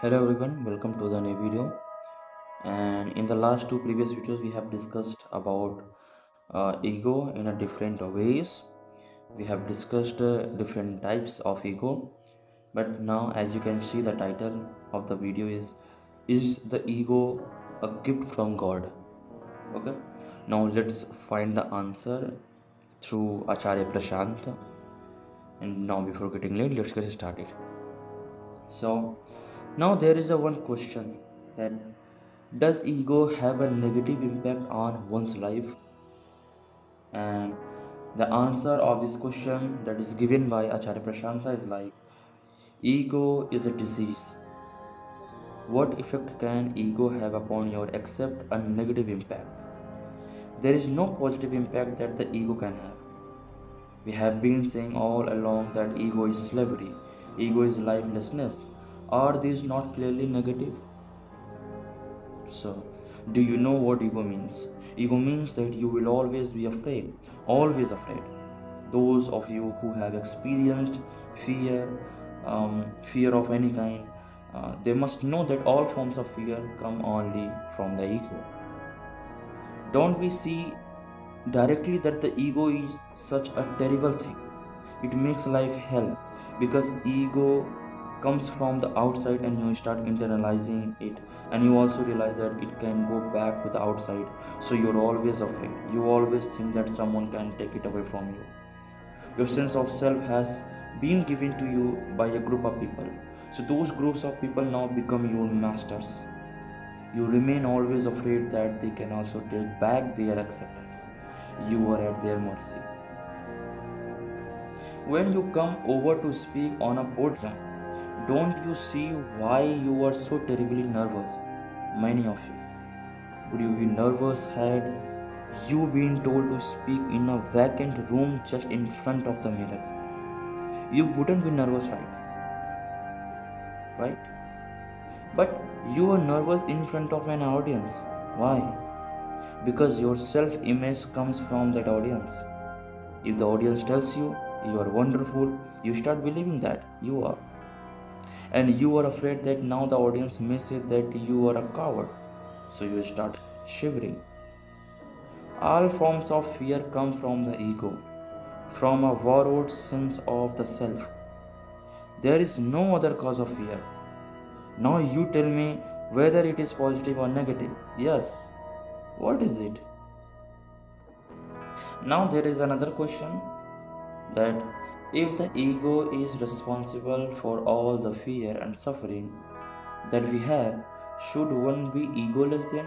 Hello everyone, welcome to the new video. And in the last two previous videos, we have discussed about ego in a different ways. We have discussed different types of ego. But now, as you can see, the title of the video is the ego a gift from God? Okay. Now let's find the answer through Acharya Prashant. And now, before getting late, let's get started. So now there is a one question that does ego have a negative impact on one's life? And the answer of this question that is given by Acharya Prashanta is like ego is a disease. What effect can ego have upon your except a negative impact? There is no positive impact that the ego can have. We have been saying all along that ego is slavery, ego is lifelessness. Are these not clearly negative? So, do you know what ego means? Ego means that you will always be afraid, always afraid. Those of you who have experienced fear, fear of any kind, they must know that all forms of fear come only from the ego. Don't we see directly that the ego is such a terrible thing? It makes life hell because ego comes from the outside and you start internalizing it, and you also realize that it can go back to the outside, so you're always afraid. You always think that someone can take it away from you. Your sense of self has been given to you by a group of people, so those groups of people now become your masters. You remain always afraid that they can also take back their acceptance. You are at their mercy. When you come over to speak on a podium, don't you see why you are so terribly nervous? Many of you. Would you be nervous had you been told to speak in a vacant room just in front of the mirror? You wouldn't be nervous, right? Right? But you are nervous in front of an audience. Why? Because your self image comes from that audience. If the audience tells you you are wonderful, you start believing that you are. And you are afraid that now the audience may say that you are a coward, so you start shivering. All forms of fear come from the ego, from a borrowed sense of the self. There is no other cause of fear. Now you tell me whether it is positive or negative. Yes. What is it? Now there is another question that if the ego is responsible for all the fear and suffering that we have, should one be egoless then?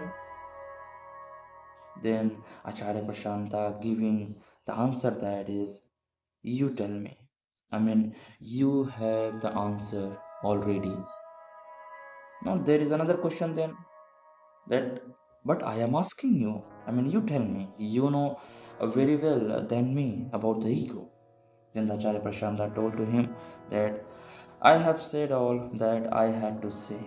Then Acharya Prashanta giving the answer that is, you tell me. You have the answer already. Now there is another question then that, but I am asking you. You tell me. You know very well than me about the ego. Then the Acharya Prashanta told to him that I have said all that I had to say.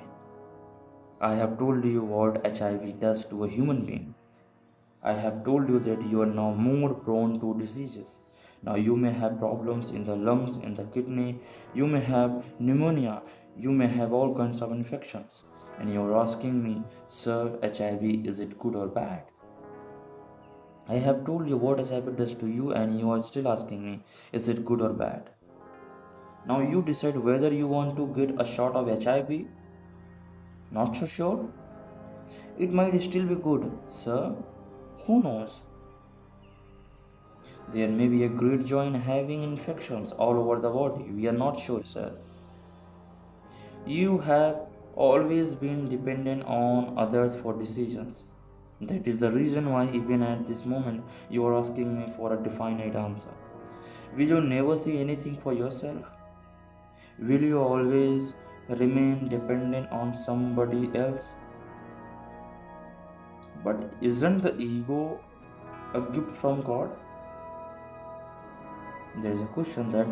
I have told you what HIV does to a human being. I have told you that you are now more prone to diseases. Now you may have problems in the lungs, in the kidney, you may have pneumonia, you may have all kinds of infections. And you are asking me, sir, HIV, is it good or bad? I have told you what HIV does to you and you are still asking me, is it good or bad? Now you decide whether you want to get a shot of HIV. Not so sure? It might still be good, sir. Who knows? There may be a great joy in having infections all over the body. We are not sure, sir. You have always been dependent on others for decisions. That is the reason why, even at this moment, you are asking me for a definite answer. Will you never see anything for yourself? Will you always remain dependent on somebody else? But isn't the ego a gift from God? There is a question that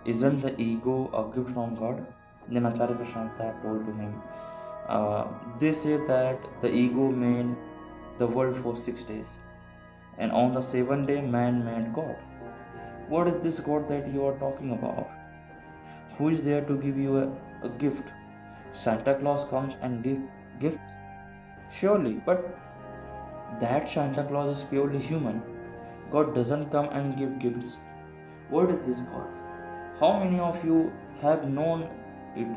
isn't the ego a gift from God? Then Acharya Prashanta told to him, they say that the ego made the world for 6 days, and on the seventh day man made God. What is this God that you are talking about? Who is there to give you a gift? Santa Claus comes and gives gifts? Surely, but that Santa Claus is purely human. God doesn't come and give gifts. What is this God? How many of you have known it?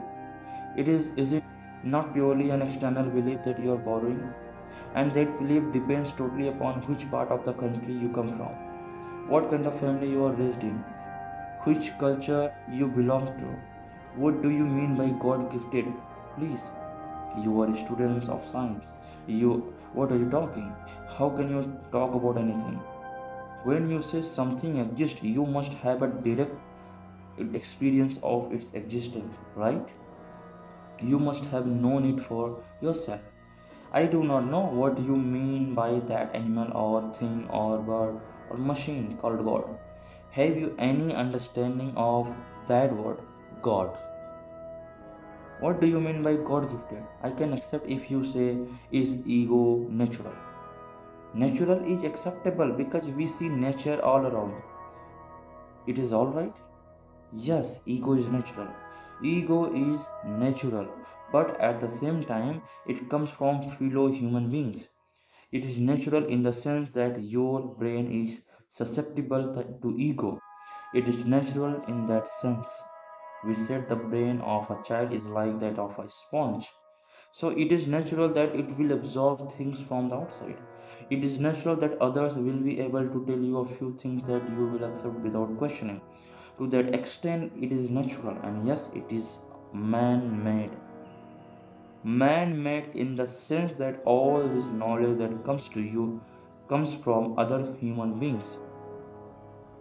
Is it not purely an external belief that you are borrowing? And that belief depends totally upon which part of the country you come from, what kind of family you are raised in, which culture you belong to. What do you mean by God gifted? Please, you are students of science. What are you talking? How can you talk about anything? When you say something exists, you must have a direct experience of its existence, right? You must have known it for yourself. I do not know what you mean by that animal or thing or bird or machine called God. Have you any understanding of that word, God? What do you mean by God gifted? I can accept if you say, is ego natural? Natural is acceptable because we see nature all around. It is alright? Yes, ego is natural. Ego is natural, but at the same time, it comes from fellow human beings. It is natural in the sense that your brain is susceptible to ego. It is natural in that sense. We said the brain of a child is like that of a sponge. So it is natural that it will absorb things from the outside. It is natural that others will be able to tell you a few things that you will accept without questioning. To that extent, it is natural, and yes, it is man made. Man made in the sense that all this knowledge that comes to you comes from other human beings.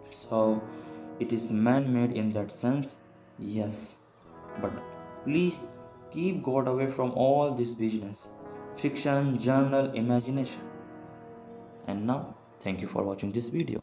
So it is man made in that sense, yes. But please keep God away from all this business, fiction, journal, imagination. And now, thank you for watching this video.